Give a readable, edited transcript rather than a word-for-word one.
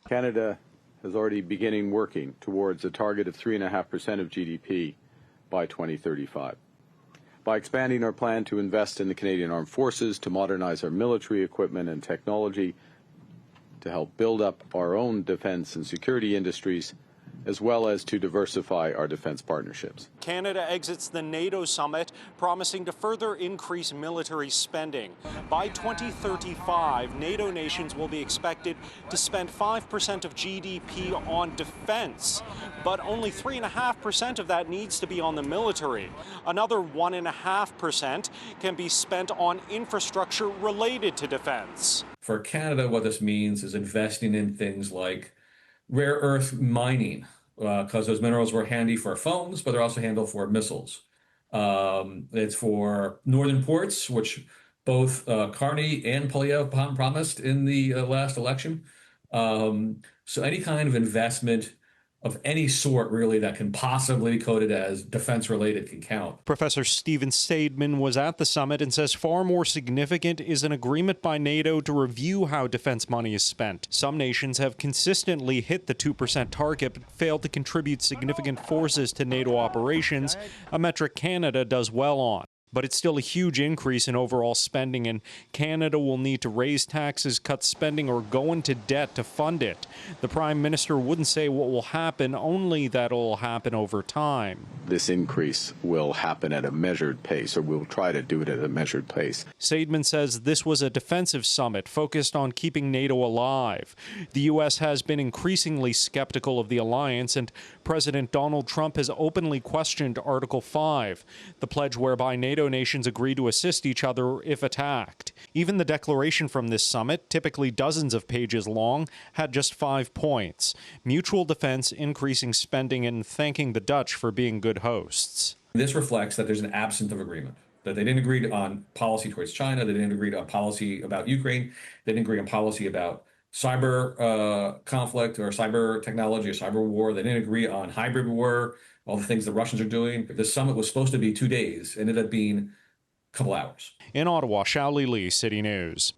Canada has already beginning working towards a target of 3.5% of GDP by 2035. By expanding our plan to invest in the Canadian Armed Forces, to modernize our military equipment and technology, to help build up our own defense and security industries, as well as to diversify our defense partnerships. Canada exits the NATO Summit, promising to further increase military spending. By 2035, NATO nations will be expected to spend 5% of GDP on defense, but only 3.5% of that needs to be on the military. Another 1.5% can be spent on infrastructure related to defense. For Canada, what this means is investing in things like rare earth mining, because those minerals were handy for phones, but they're also handy for missiles. It's for northern ports, which both Carney and Poilievre promised in the last election. So any kind of investment of any sort, really, that can possibly be coded as defense-related can count. Professor Stephen Steidman was at the summit and says far more significant is an agreement by NATO to review how defense money is spent. Some nations have consistently hit the 2% target but failed to contribute significant forces to NATO operations, a metric Canada does well on. But it's still a huge increase in overall spending, and Canada will need to raise taxes, cut spending, or go into debt to fund it. The Prime Minister wouldn't say what will happen, only that it will happen over time. This increase will happen at a measured pace, or we'll try to do it at a measured pace. Steidman says this was a defensive summit focused on keeping NATO alive. The U.S. has been increasingly skeptical of the alliance, and President Donald Trump has openly questioned Article 5, the pledge whereby NATO nations agree to assist each other if attacked. Even the declaration from this summit, typically dozens of pages long, had just 5 points: mutual defense, increasing spending, and thanking the Dutch for being good hosts. This reflects that there's an absence of agreement, that they didn't agree on policy towards China, they didn't agree on policy about Ukraine, they didn't agree on policy about cyber conflict or cyber technology or cyber war, they didn't agree on hybrid war, all the things the Russians are doing. This summit was supposed to be 2 days, and it ended up being a couple hours. In Ottawa, Xiaoli Li, City News.